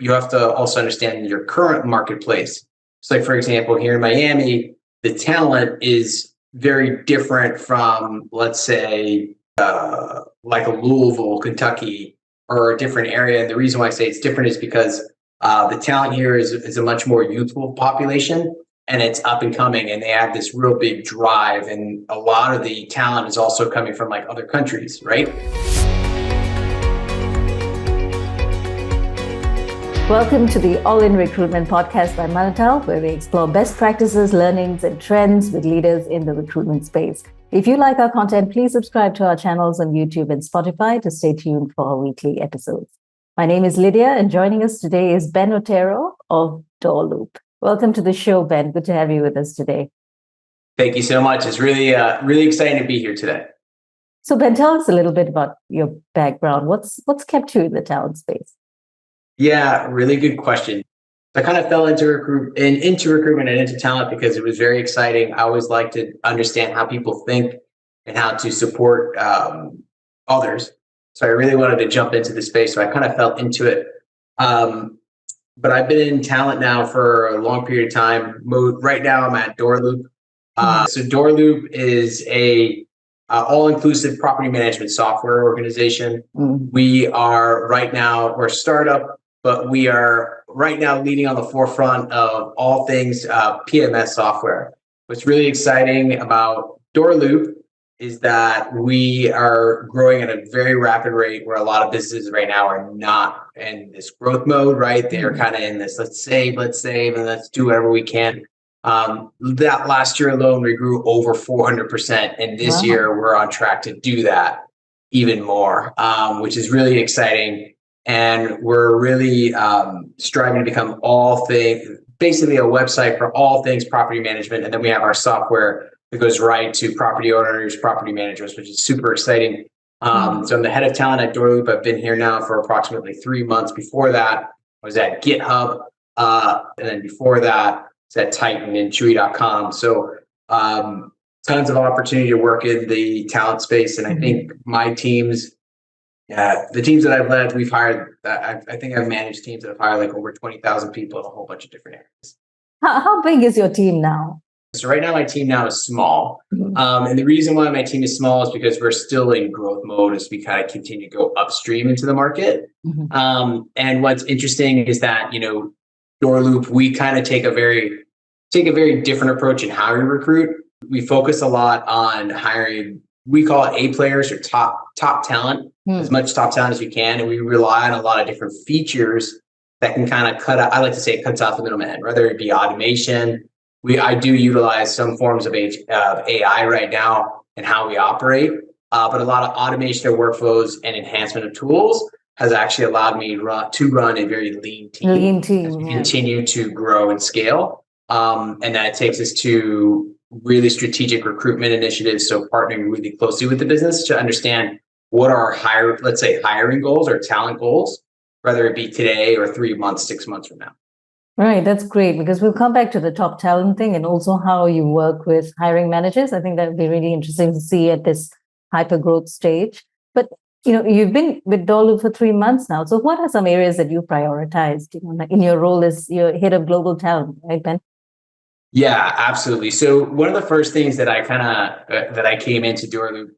you have to also understand your current marketplace. So like, for example, here in Miami, the talent is very different from, let's say, like a Louisville, Kentucky, or a different area. And the reason why I say it's different is because the talent here is a much more youthful population, and it's up and coming, and they have this real big drive. And a lot of the talent is also coming from like other countries, right? Welcome to the All-in Recruitment podcast by Manatal, where we explore best practices, learnings, and trends with leaders in the recruitment space. If you like our content, please subscribe to our channels on YouTube and Spotify to stay tuned for our weekly episodes. My name is Lydia, and joining us today is Ben Otero of DoorLoop. Welcome to the show, Ben. Good to have you with us today. Thank you so much. It's really exciting to be here today. So, Ben, tell us a little bit about your background. What's kept you in the talent space? Yeah, really good question. I kind of fell into recruitment and into talent because it was very exciting. I always like to understand how people think and how to support others. So I really wanted to jump into the space. So I kind of fell into it. But I've been in talent now for a long period of time. Right now I'm at DoorLoop. So DoorLoop is a all-inclusive property management software organization. We are we're a startup, but we are right now leading on the forefront of all things PMS software. What's really exciting about DoorLoop is that we are growing at a very rapid rate, where a lot of businesses right now are not in this growth mode, right? They're kind of in this, let's save, and let's do whatever we can. That last year alone, we grew over 400%. And this year we're on track to do that even more, which is really exciting. And we're really striving to become basically a website for all things property management. And then we have our software that goes right to property owners, property managers, which is super exciting. So I'm the head of talent at DoorLoop. I've been here now for approximately 3 months. Before that, I was at GitHub. And then before that, I was at Titan and Chewy.com. So tons of opportunity to work in the talent space. And I think my teams, the teams that I've led, we've hired, I think I've managed teams that have hired like over 20,000 people in a whole bunch of different areas. How big is your team now? So right now my team now is small. And the reason why my team is small is because we're still in growth mode as we kind of continue to go upstream into the market. And what's interesting is that, DoorLoop, we kind of take a very different approach in how we recruit. We focus a lot on hiring, we call it A players or top talent, as much top talent as we can. And we rely on a lot of different features that can kind of I like to say it cuts out the middleman, whether it be automation. I do utilize some forms of AI right now in how we operate, but a lot of automation of workflows and enhancement of tools has actually allowed me to run a very lean team as we continue to grow and scale. And that takes us to really strategic recruitment initiatives. So partnering really closely with the business to understand what are hiring goals or talent goals, whether it be today or 3 months, 6 months from now. Right, that's great, because we'll come back to the top talent thing and also how you work with hiring managers. I think that would be really interesting to see at this hyper growth stage. But you've been with DoorLoop for 3 months now. So what are some areas that you prioritized in your role as your head of global talent, right, Ben? Yeah, absolutely. So one of the first things that I came into DoorLoop,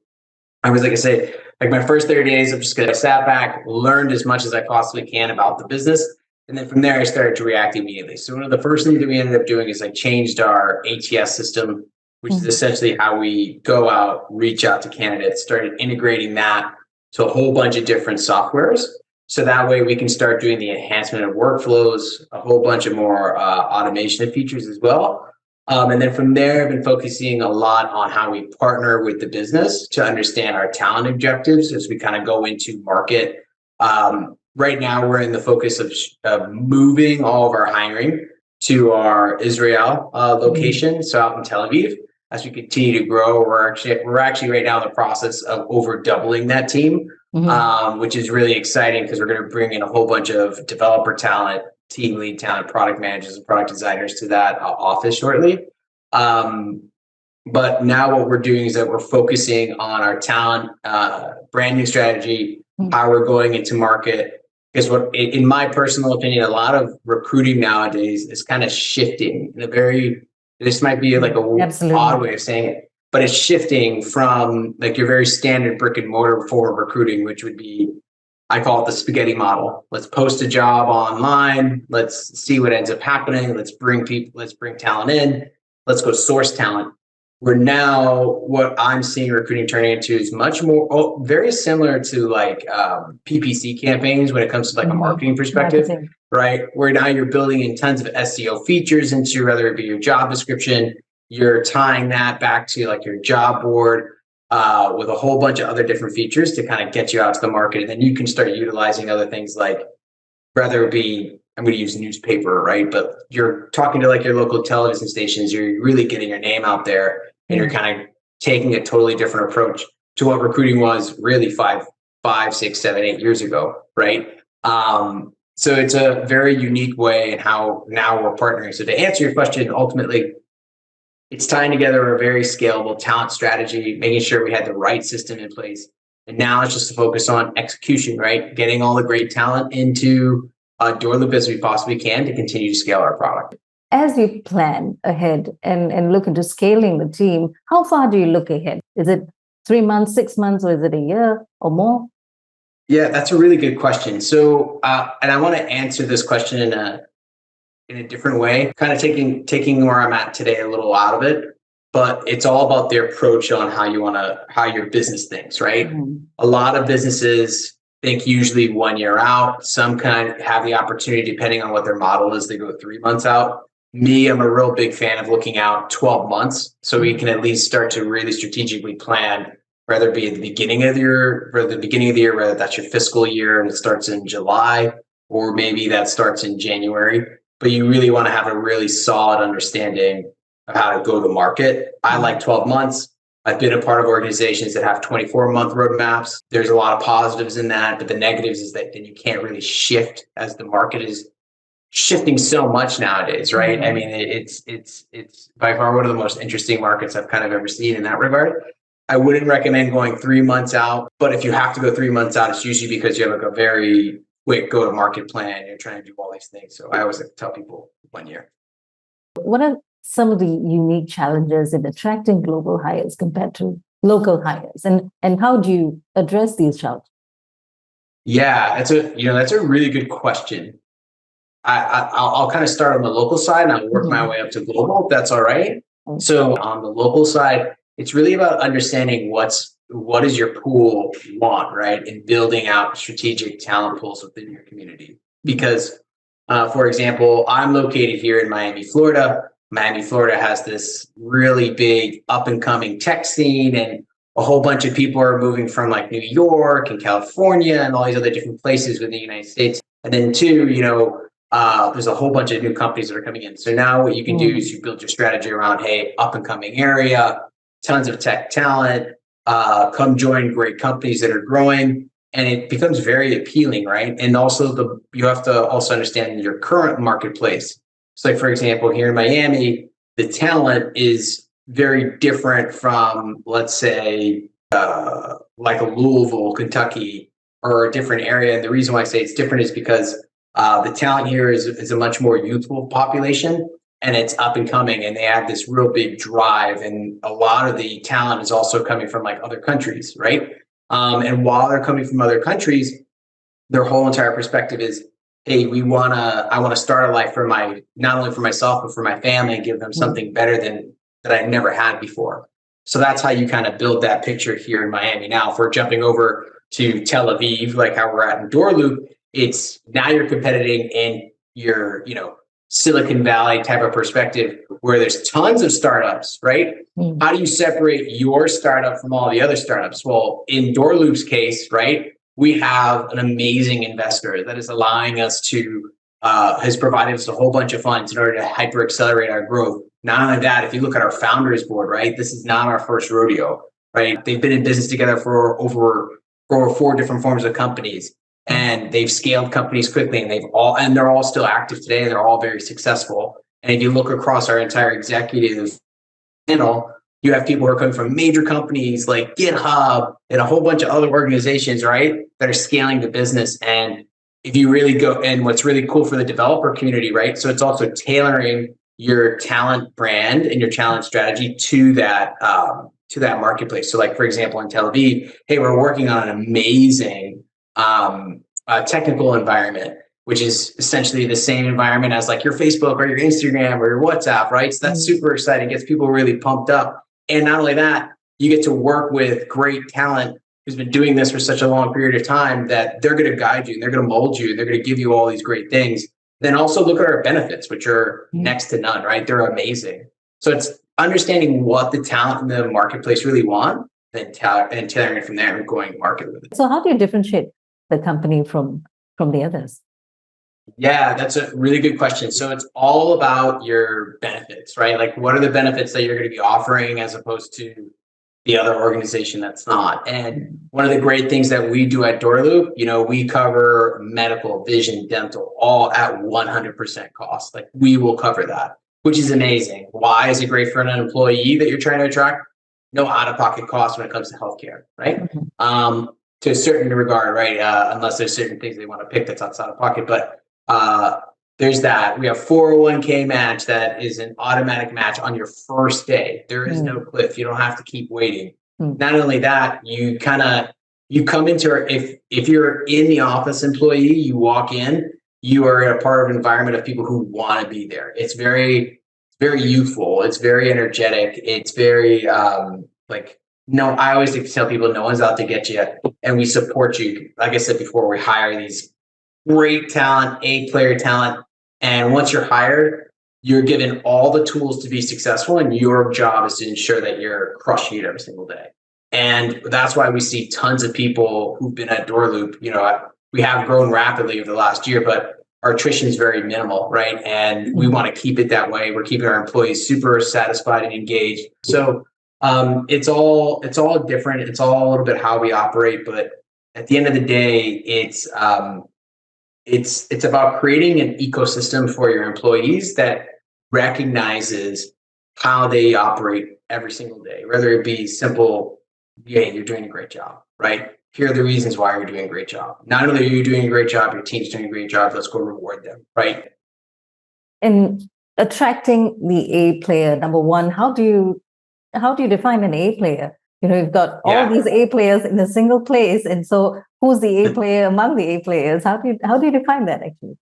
I was, like I say, like my first 30 days, I sat back, learned as much as I possibly can about the business. And then from there, I started to react immediately. So one of the first things that we ended up doing is I changed our ATS system, which is essentially how we go out, reach out to candidates, started integrating that to a whole bunch of different softwares. So that way we can start doing the enhancement of workflows, a whole bunch of more automation features as well. And then from there, I've been focusing a lot on how we partner with the business to understand our talent objectives as we kind of go into market. Right now, we're in the focus of moving all of our hiring to our Israel location, so out in Tel Aviv. As we continue to grow, we're actually right now in the process of over doubling that team, which is really exciting because we're going to bring in a whole bunch of developer talent, team lead talent, product managers, and product designers to that office shortly. But now what we're doing is that we're focusing on our talent branding strategy, how we're going into market, Because in my personal opinion, a lot of recruiting nowadays is kind of shifting in a very, this might be like a Absolutely. odd way of saying it, but it's shifting from like your very standard brick and mortar for recruiting, which would be, I call it the spaghetti model. Let's post a job online. Let's see what ends up happening. Let's bring talent in. Let's go source talent. Where now what I'm seeing recruiting turning into is much more very similar to like PPC campaigns when it comes to like a marketing perspective, right? Where now you're building in tons of SEO features into, whether it be your job description, you're tying that back to like your job board with a whole bunch of other different features to kind of get you out to the market. And then you can start utilizing other things like, whether it be, I'm going to use newspaper, right? But you're talking to like your local television stations, you're really getting your name out there, and you're kind of taking a totally different approach to what recruiting was really 5, 6, 7, 8 years ago, right? So it's a very unique way in how now we're partnering. So to answer your question, ultimately, it's tying together a very scalable talent strategy, making sure we had the right system in place. And now it's just to focus on execution, right? Getting all the great talent into DoorLoop as we possibly can to continue to scale our product. As you plan ahead and look into scaling the team, how far do you look ahead? Is it 3 months, 6 months, or is it a year or more? Yeah, that's a really good question. So, and I want to answer this question in a different way, kind of taking where I'm at today a little out of it. But it's all about the approach on how your business thinks, right? Mm-hmm. A lot of businesses think usually 1 year out. Some kind of have the opportunity, depending on what their model is, they go 3 months out. Me, I'm a real big fan of looking out 12 months so we can at least start to really strategically plan, whether it be at the beginning of the year, whether that's your fiscal year and it starts in July, or maybe that starts in January. But you really want to have a really solid understanding of how to go to market. I like 12 months. I've been a part of organizations that have 24-month roadmaps. There's a lot of positives in that, but the negatives is that then you can't really shift as the market is shifting so much nowadays, right? Mm-hmm. I mean, it's by far one of the most interesting markets I've kind of ever seen in that regard. I wouldn't recommend going 3 months out, but if you have to go 3 months out, it's usually because you have like a very quick go-to-market plan. You're trying to do all these things. So I always like to tell people 1 year. What are some of the unique challenges in attracting global hires compared to local hires, and how do you address these challenges? Yeah, that's a really good question. I'll kind of start on the local side and I'll work my way up to global, if that's all right. Okay. So on the local side, it's really about understanding what does your pool want, right? And building out strategic talent pools within your community. Because, for example, I'm located here in Miami, Florida. Miami, Florida has this really big up and coming tech scene, and a whole bunch of people are moving from like New York and California and all these other different places within the United States. And then two, there's a whole bunch of new companies that are coming in. So now what you can do is you build your strategy around, hey, up and coming area, tons of tech talent, come join great companies that are growing. And it becomes very appealing, right? And also you have to also understand your current marketplace. So like, for example, here in Miami, the talent is very different from, let's say, like a Louisville, Kentucky, or a different area. And the reason why I say it's different is because the talent here is a much more youthful population, and it's up and coming, and they have this real big drive. And a lot of the talent is also coming from like other countries, right? And while they're coming from other countries, their whole entire perspective is, hey, I want to start a life not only for myself, but for my family, and give them something better that I never had before. So that's how you kind of build that picture here in Miami. Now, if we're jumping over to Tel Aviv, like how we're at in DoorLoop, it's now you're competing in your, Silicon Valley type of perspective where there's tons of startups, right? Mm-hmm. How do you separate your startup from all the other startups? Well, in DoorLoop's case, right, we have an amazing investor that is allowing us to, has provided us a whole bunch of funds in order to hyper accelerate our growth. Not only that, if you look at our founders board, right, this is not our first rodeo, right? They've been in business together for over 4 different forms of companies. And they've scaled companies quickly, and they're all still active today, and they're all very successful. And if you look across our entire executive panel, you have people who are coming from major companies like GitHub and a whole bunch of other organizations, right, that are scaling the business. And if you really go, and what's really cool for the developer community, right? So it's also tailoring your talent brand and your talent strategy to that marketplace. So like, for example, in Tel Aviv, hey, we're working on an amazing technical environment, which is essentially the same environment as like your Facebook or your Instagram or your WhatsApp, right? So that's super exciting, gets people really pumped up. And not only that, you get to work with great talent who's been doing this for such a long period of time that they're going to guide you and they're going to mold you and they're going to give you all these great things. Then also look at our benefits, which are next to none, right? They're amazing. So it's understanding what the talent in the marketplace really want, then and tailoring it from there and going to market with it. So how do you differentiate the company from the others? Yeah, that's a really good question. So it's all about your benefits, right? Like, what are the benefits that you're going to be offering as opposed to the other organization that's not? And one of the great things that we do at DoorLoop, we cover medical, vision, dental, all at 100% cost. Like, we will cover that, which is amazing. Why is it great for an employee that you're trying to attract? No out-of-pocket costs when it comes to healthcare, right? To a certain regard, right? Unless there's certain things they want to pick that's outside of pocket, but there's that. We have 401k match that is an automatic match on your first day. There is no cliff. You don't have to keep waiting. Not only that, you come into, if you're in the office employee, you walk in, you are in a part of an environment of people who want to be there. It's very youthful. It's very energetic. It's very I always like to tell people, no one's out to get you, and we support you. Like I said before, we hire these great talent, A-player talent. And once you're hired, you're given all the tools to be successful. And your job is to ensure that you're crushing it every single day. And that's why we see tons of people who've been at DoorLoop. We have grown rapidly over the last year, but our attrition is very minimal, right? And we want to keep it that way. We're keeping our employees super satisfied and engaged. So it's all different. It's all a little bit how we operate. But at the end of the day, it's about creating an ecosystem for your employees that recognizes how they operate every single day, whether it be simple, yeah, you're doing a great job, right? Here are the reasons why you're doing a great job. Not only are you doing a great job, your team's doing a great job, let's go reward them, right? In attracting the A player, number one, how do you define an A player? You've got all these A players in a single place. And so who's the A player among the A players? How do you define that actually?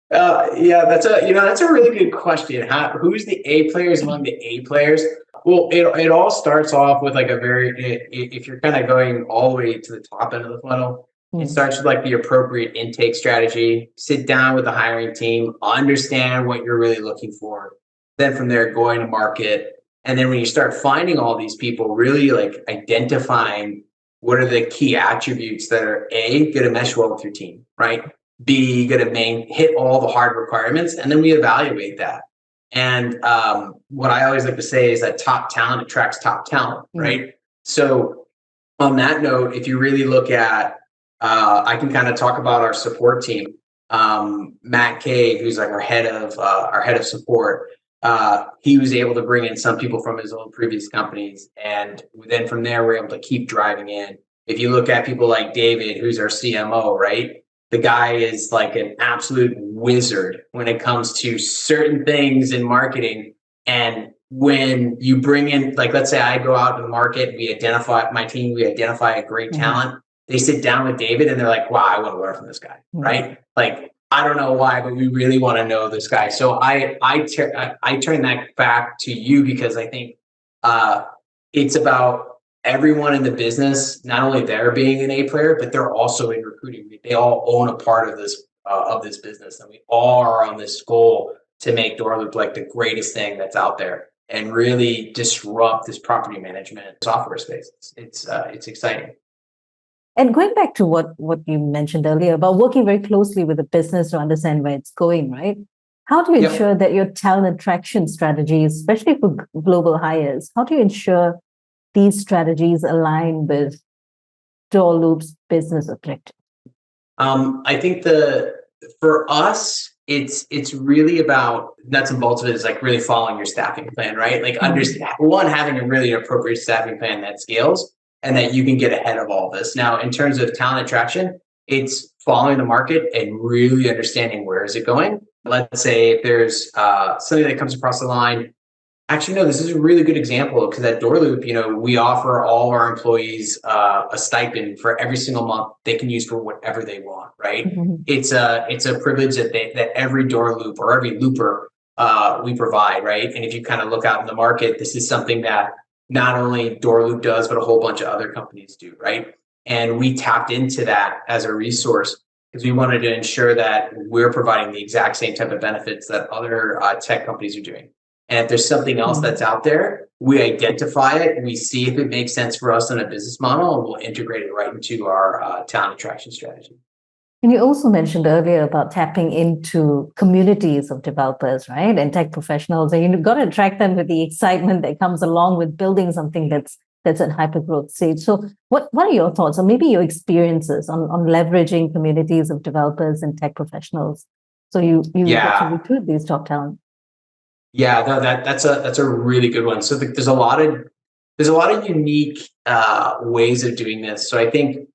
That's a really good question. Who's the A players among the A players? Well, it all starts off with like if you're kind of going all the way to the top end of the funnel, it starts with like the appropriate intake strategy, sit down with the hiring team, understand what you're really looking for. Then from there, going to market. And then when you start finding all these people, really like identifying what are the key attributes that are A, going to mesh well with your team, right? B, going to hit all the hard requirements. And then we evaluate that. And what I always like to say is that top talent attracts top talent, right? So on that note, if you really look at, I can kind of talk about our support team. Matt K, who's like our head of support. He was able to bring in some people from his own previous companies. And then from there, we're able to keep driving in. If you look at people like David, who's our CMO, right? The guy is like an absolute wizard when it comes to certain things in marketing. And when you bring in, like, let's say I go out to the market, we identify a great talent. They sit down with David and they're like, wow, I want to learn from this guy, right? Like, I don't know why, but we really want to know this guy. So I turn that back to you because I think it's about everyone in the business, not only they're being an A player, but they're also in recruiting. They all own a part of this business, and we all are on this goal to make DoorLoop like the greatest thing that's out there and really disrupt this property management software space. It's exciting. And going back to what you mentioned earlier about working very closely with the business to understand where it's going, right? How do you ensure that your talent attraction strategies, especially for global hires, how do you ensure these strategies align with DoorLoop's business objective? I think for us, it's really about nuts and bolts of it is like really following your staffing plan, right? Like having a really appropriate staffing plan that scales and that you can get ahead of all this. Now, in terms of talent attraction, it's following the market and really understanding where is it going. Let's say if there's something that comes across the line. Actually, no, this is a really good example because at DoorLoop, we offer all our employees a stipend for every single month they can use for whatever they want, right? Mm-hmm. It's a privilege that every DoorLoop or every looper we provide, right? And if you kind of look out in the market, this is something that not only DoorLoop does, but a whole bunch of other companies do, right? And we tapped into that as a resource because we wanted to ensure that we're providing the exact same type of benefits that other tech companies are doing. And if there's something else that's out there, we identify it, we see if it makes sense for us in a business model, and we'll integrate it right into our talent attraction strategy. And you also mentioned earlier about tapping into communities of developers, right? And tech professionals. And you've got to attract them with the excitement that comes along with building something that's at hypergrowth stage. So what are your thoughts or maybe your experiences on leveraging communities of developers and tech professionals? So you get to recruit these top talent. Yeah, no, that's a really good one. So there's a lot of unique ways of doing this. So I think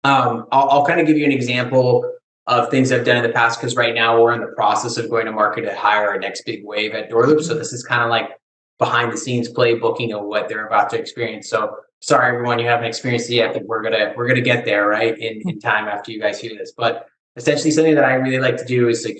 I'll kind of give you an example of things I've done in the past because right now we're in the process of going to market to hire our next big wave at DoorLoop. So this is kind of like behind the scenes playbooking of what they're about to experience. So sorry everyone, you haven't experienced it yet, but we're gonna get there right in time after you guys hear this. But essentially something that I really like to do is like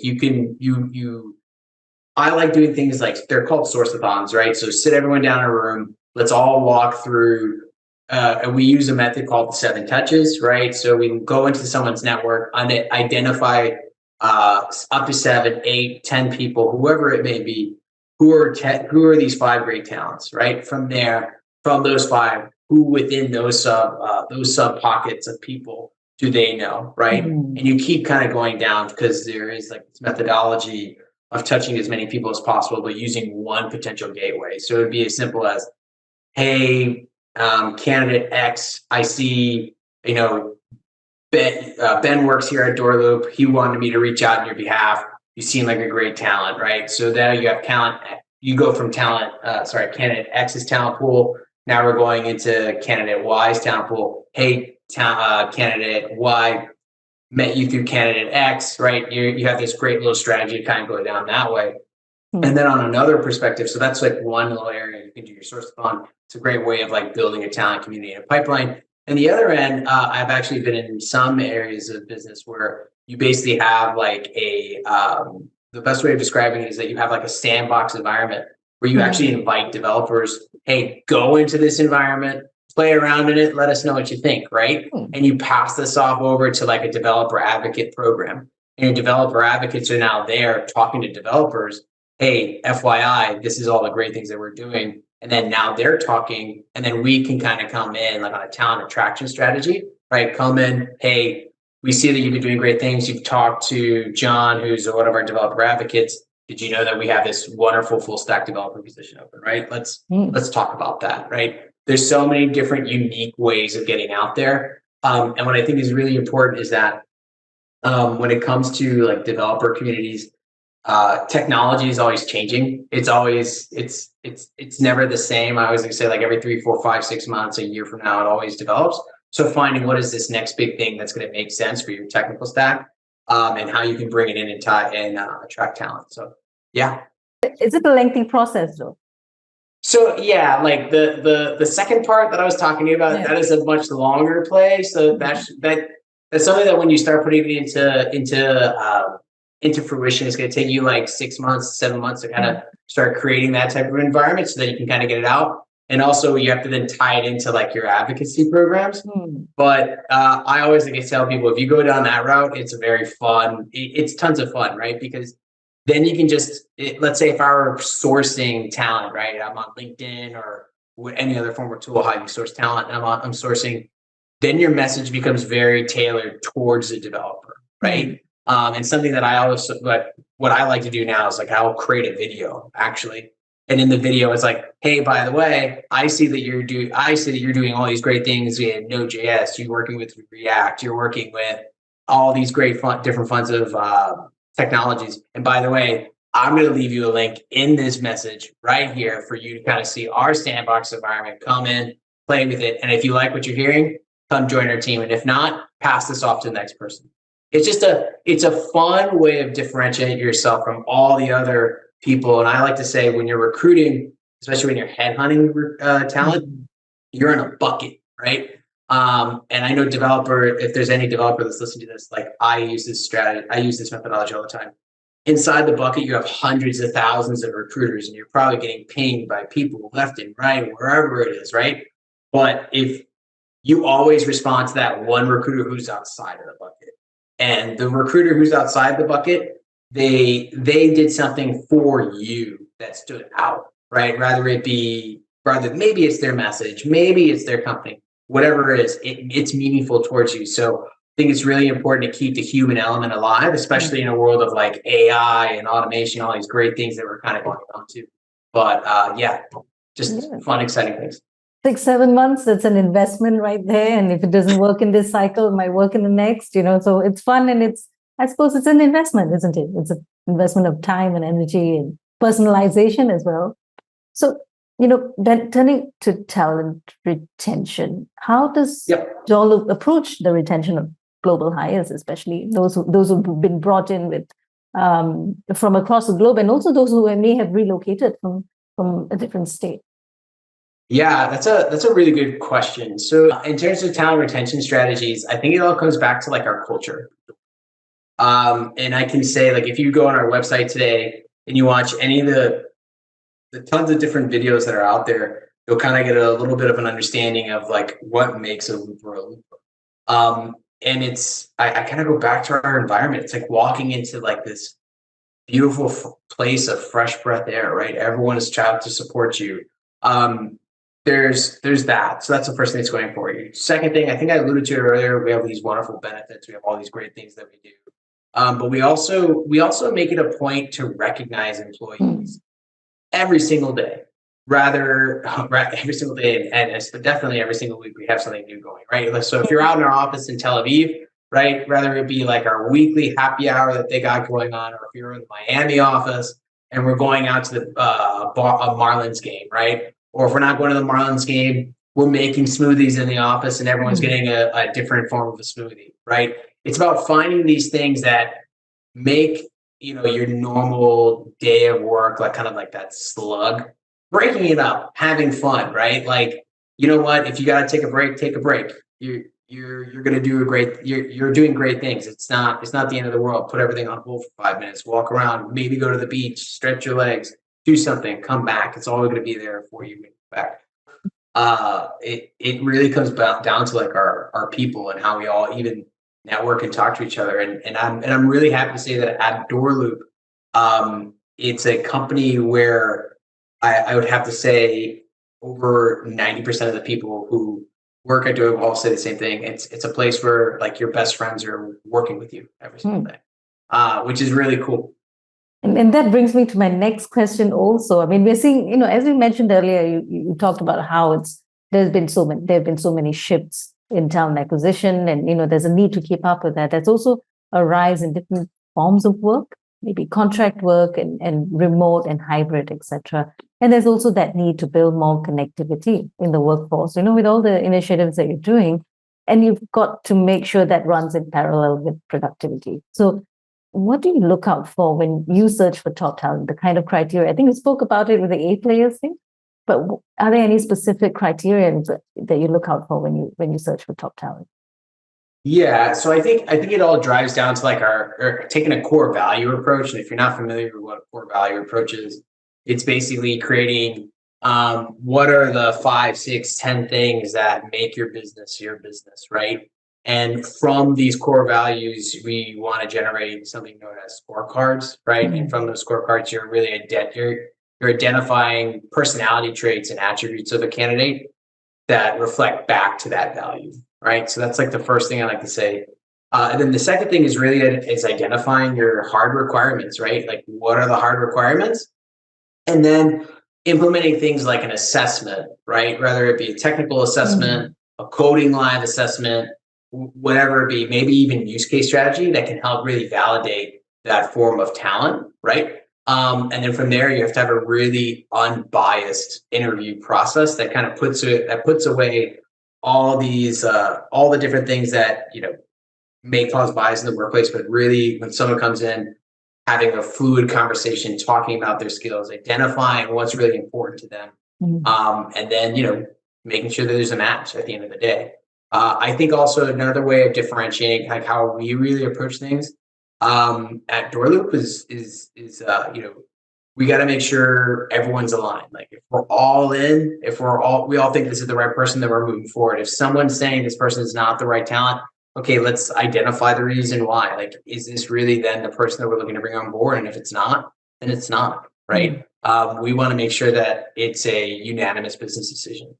I like doing things like they're called source-a-thons, right? So sit everyone down in a room. Let's all walk through. And we use a method called the 7 touches, right? So we can go into someone's network and identify up to 7, 8, 10 people, whoever it may be, who are these 5 great talents, right? From there, from those 5, who within those sub pockets of people do they know, right? Mm-hmm. And you keep kind of going down because there is like this methodology of touching as many people as possible, but using one potential gateway. So it would be as simple as, hey, candidate X, I see, Ben works here at DoorLoop. He wanted me to reach out on your behalf. You seem like a great talent, right? So now you have talent. You go from candidate X's talent pool. Now we're going into candidate Y's talent pool. Hey, candidate Y, met you through candidate X, right? You have this great little strategy to kind of go down that way. Mm-hmm. And then on another perspective, so that's like one little area you can do your source-a-thon. It's a great way of like building a talent community and a pipeline. And the other end, I've actually been in some areas of business where you basically have like the best way of describing it is that you have like a sandbox environment where you actually invite developers, hey, go into this environment, play around in it, let us know what you think, right? And you pass this off over to like a developer advocate program. And your developer advocates are now there talking to developers, hey, FYI, this is all the great things that we're doing. And then now they're talking, and then we can kind of come in like on a talent attraction strategy, right? Come in, hey, we see that you've been doing great things. You've talked to John, who's one of our developer advocates. Did you know that we have this wonderful full stack developer position open, right? Let's talk about that, right? There's so many different unique ways of getting out there. And what I think is really important is that when it comes to like developer communities, technology is always changing. It's never the same. I always say like every 3, 4, 5, 6 months, a year from now, it always develops. So finding what is this next big thing that's going to make sense for your technical stack, and how you can bring it in and tie and attract talent. So yeah. Is it a lengthy process though? So yeah, like the second part that I was talking to you about, that is a much longer play. So that's something that when you start putting it into fruition, it's going to take you like 6 months, 7 months to kind of start creating that type of environment so that you can kind of get it out. And also you have to then tie it into like your advocacy programs. But I always like to tell people, if you go down that route, it's a very fun, it's tons of fun, right? Because then you can let's say if I were sourcing talent, right? I'm on LinkedIn or any other form of tool, how you source talent, and I'm sourcing, then your message becomes very tailored towards the developer, right? And something that what I like to do now is like I'll create a video actually. And in the video, it's like, hey, by the way, I see that you're doing all these great things in Node.js. You're working with React. You're working with all these great different funds of technologies. And by the way, I'm going to leave you a link in this message right here for you to kind of see our sandbox environment. Come in, play with it. And if you like what you're hearing, come join our team. And if not, pass this off to the next person. it's a fun way of differentiating yourself from all the other people. And I like to say when you're recruiting, especially when you're headhunting talent, you're in a bucket, right? And I know if there's any developer that's listening to this, like I use this strategy, I use this methodology all the time. Inside the bucket, you have hundreds of thousands of recruiters, and you're probably getting pinged by people left and right, wherever it is, right? But if you always respond to that one recruiter who's outside of the bucket, and the recruiter who's outside the bucket, they did something for you that stood out, right? Maybe it's their message, maybe it's their company, whatever it is, it's meaningful towards you. So I think it's really important to keep the human element alive, especially in a world of like AI and automation, all these great things that we're kind of going on to. But fun, exciting things. 6-7 months, that's an investment right there. And if it doesn't work in this cycle, it might work in the next, so it's fun. And I suppose it's an investment, isn't it? It's an investment of time and energy and personalization as well. So, then turning to talent retention, how does DoorLoop approach the retention of global hires, especially those who've been brought in with from across the globe, and also those who may have relocated from a different state? Yeah, that's a really good question. So in terms of talent retention strategies, I think it all comes back to like our culture. And I can say, like, if you go on our website today and you watch any of the tons of different videos that are out there, you'll kind of get a little bit of an understanding of like what makes a looper a looper. And I kind of go back to our environment. It's like walking into like this beautiful place of fresh breath air, right? Everyone is out to support you. There's that. So that's the first thing that's going for you. Second thing, I think I alluded to it earlier, we have these wonderful benefits. We have all these great things that we do. But we also make it a point to recognize employees every single day. Every single day, and it's definitely every single week we have something new going, right? So if you're out in our office in Tel Aviv, right, whether it be like our weekly happy hour that they got going on, or if you're in the Miami office and we're going out to the Marlins game, right? Or if we're not going to the Marlins game, we're making smoothies in the office and everyone's getting a different form of a smoothie, right? It's about finding these things that make, your normal day of work, like kind of like that slug, breaking it up, having fun, right? Like, you know what? If you got to take a break, take a break. You're going to do you're doing great things. It's not the end of the world. Put everything on hold for 5 minutes, walk around, maybe go to the beach, stretch your legs, do something, come back. It's all going to be there for you when you're back. It really comes down to like our people and how we all even network and talk to each other. And I'm really happy to say that at DoorLoop, it's a company where I would have to say over 90% of the people who work at DoorLoop all say the same thing. It's a place where like your best friends are working with you every single day, which is really cool. And that brings me to my next question also. I mean, we're seeing, as we mentioned earlier, you talked about how there have been so many shifts in talent acquisition, and, there's a need to keep up with that. There's also a rise in different forms of work, maybe contract work and remote and hybrid, etc. And there's also that need to build more connectivity in the workforce, with all the initiatives that you're doing, and you've got to make sure that runs in parallel with productivity. So what do you look out for when you search for top talent, the kind of criteria? I think we spoke about it with the 8 layers thing, but are there any specific criteria that you look out for when you search for top talent? Yeah, so I think it all drives down to like our taking a core value approach. And if you're not familiar with what a core value approach is, it's basically creating what are the 5, 6, 10 things that make your business, right? And from these core values, we want to generate something known as scorecards, right? Mm-hmm. And from those scorecards, you're really you're identifying personality traits and attributes of a candidate that reflect back to that value, right? So that's like the first thing I like to say. And then the second thing is identifying your hard requirements, right? Like what are the hard requirements? And then implementing things like an assessment, right? Whether it be a technical assessment, a coding live assessment, whatever it be, maybe even use case strategy that can help really validate that form of talent, right? And then from there, you have to have a really unbiased interview process that kind of puts away all the different things that may cause bias in the workplace, but really when someone comes in, having a fluid conversation, talking about their skills, identifying what's really important to them, and then, making sure that there's a match at the end of the day. I think also another way of differentiating like how we really approach things at DoorLoop is we got to make sure everyone's aligned. Like if we're all in, we all think this is the right person, then we're moving forward. If someone's saying this person is not the right talent, okay, let's identify the reason why. Like, is this really then the person that we're looking to bring on board? And if it's not, then it's not, right? We want to make sure that it's a unanimous business decision.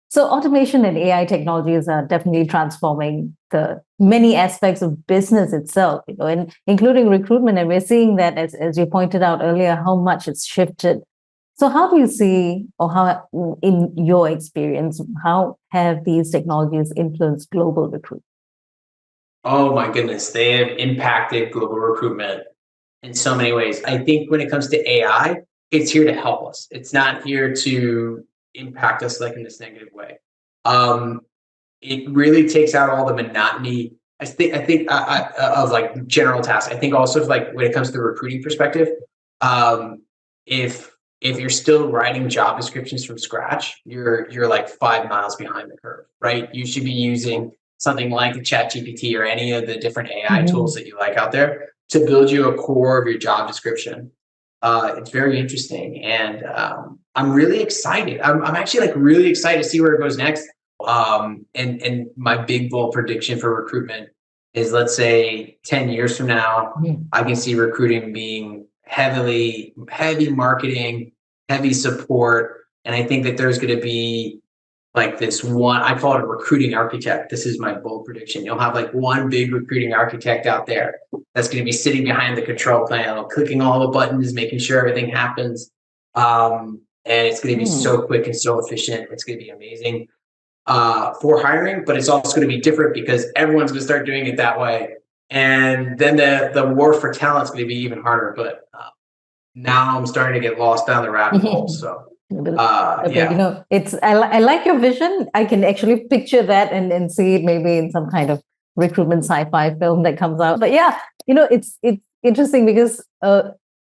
So automation and AI technologies are definitely transforming the many aspects of business itself, and including recruitment. And we're seeing that, as you pointed out earlier, how much it's shifted. So how do you see, or how, in your experience, how have these technologies influenced global recruitment? Oh my goodness, they have impacted global recruitment in so many ways. I think when it comes to AI, it's here to help us. It's not here to impact us like in this negative way. It really takes out all the monotony. I think of like general tasks. I think also like when it comes to the recruiting perspective, if you're still writing job descriptions from scratch, you're like 5 miles behind the curve, right? You should be using something like the ChatGPT or any of the different AI tools that you like out there to build you a core of your job description. It's very interesting, and I'm really excited. I'm actually like really excited to see where it goes next. And my big bold prediction for recruitment is, let's say 10 years from now, I can see recruiting being heavy marketing, heavy support, and I think that there's going to be like this one, I call it a recruiting architect. This is my bold prediction. You'll have like one big recruiting architect out there that's going to be sitting behind the control panel, clicking all the buttons, making sure everything happens. And it's going to be so quick and so efficient. It's going to be amazing for hiring, but it's also going to be different because everyone's going to start doing it that way. And then the war for talent is going to be even harder. But now I'm starting to get lost down the rabbit hole. So. Okay, it's I like your vision. I can actually picture that and see it maybe in some kind of recruitment sci-fi film that comes out. But yeah, it's interesting because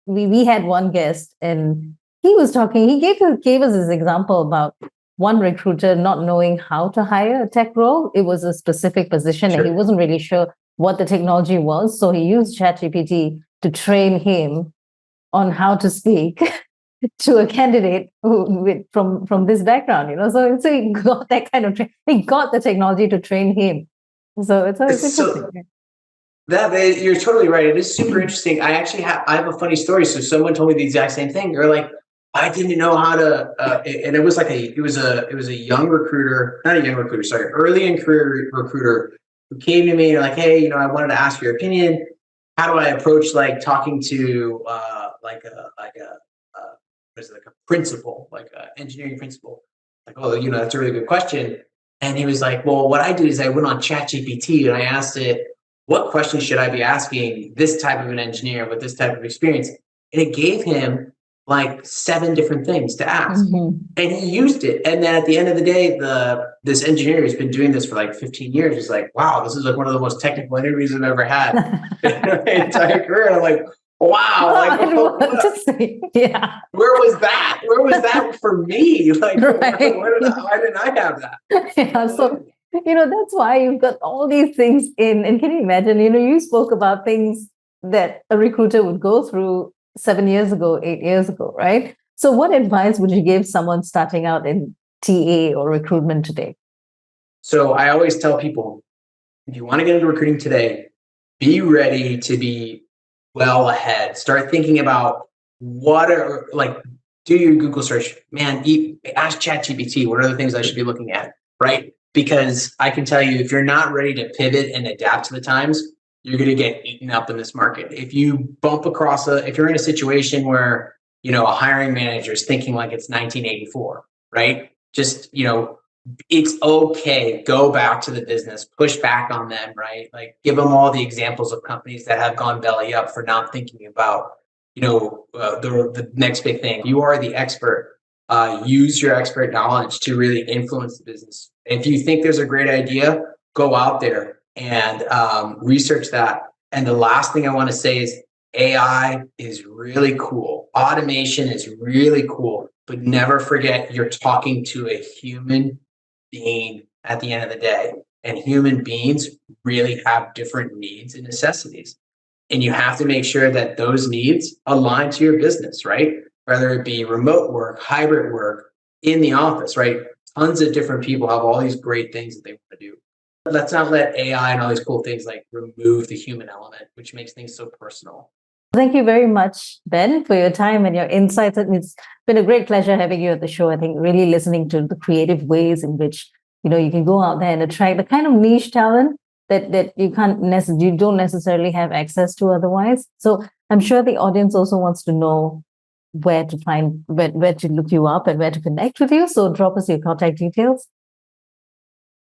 we had one guest and he was talking. He gave us his example about one recruiter not knowing how to hire a tech role. It was a specific position, and he wasn't really sure what the technology was. So he used ChatGPT to train him on how to speak to a candidate from this background, So he got that kind of he got the technology to train him. So it's interesting. You're totally right. It is super interesting. I have a funny story. So someone told me the exact same thing. They're like, I didn't know how to, and it was like it was a young recruiter, not a young recruiter, sorry, early in career recruiter who came to me and like, hey, I wanted to ask your opinion. How do I approach like talking to like a principal, like an engineering principal? Like, oh, that's a really good question. And he was like, well, what I did is I went on ChatGPT and I asked it, what questions should I be asking this type of an engineer with this type of experience? And it gave him like 7 different things to ask. And he used it. And then at the end of the day, this engineer who's been doing this for like 15 years was like, wow, this is like one of the most technical interviews I've ever had in my entire career. And I'm like, wow, like, yeah. Where was that? Where was that for me? Like, why didn't I have that? Yeah, so that's why you've got all these things in. And can you imagine? You spoke about things that a recruiter would go through 7 years ago, 8 years ago, right? So, what advice would you give someone starting out in TA or recruitment today? So, I always tell people, if you want to get into recruiting today, be ready to be well ahead. Start thinking about do your Google search, man, ask ChatGPT, what are the things I should be looking at, right? Because I can tell you, if you're not ready to pivot and adapt to the times, you're going to get eaten up in this market. If you bump across if you're in a situation where, a hiring manager is thinking like it's 1984, right? Just, it's okay. Go back to the business, push back on them, right? Like give them all the examples of companies that have gone belly up for not thinking about, the next big thing. You are the expert. Use your expert knowledge to really influence the business. If you think there's a great idea, go out there and research that. And the last thing I want to say is AI is really cool. Automation is really cool, but never forget you're talking to a human being at the end of the day. And human beings really have different needs and necessities. And you have to make sure that those needs align to your business, right? Whether it be remote work, hybrid work, in the office, right? Tons of different people have all these great things that they want to do. Let's not let AI and all these cool things like remove the human element, which makes things so personal. Thank you very much, Ben, for your time and your insights. It's been a great pleasure having you at the show. I think really listening to the creative ways in which you can go out there and attract the kind of niche talent that you don't necessarily have access to otherwise. So I'm sure the audience also wants to know where to find, where to look you up and where to connect with you. So drop us your contact details.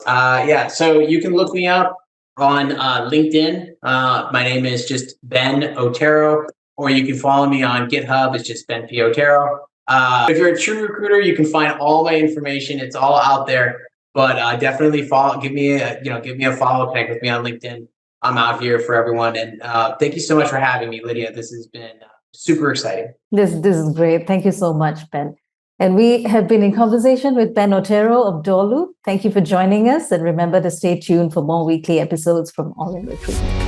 So you can look me up on LinkedIn. My name is just Ben Otero, or you can follow me on GitHub. It's just Ben P. Otero. If you're a true recruiter, you can find all my information. It's all out there. But definitely give me a follow, connect with me on LinkedIn. I'm out here for everyone. And thank you so much for having me, Lydia. This has been super exciting. This is great. Thank you so much, Ben. And we have been in conversation with Ben Otero of DoorLoop. Thank you for joining us. And remember to stay tuned for more weekly episodes from All in Recruitment.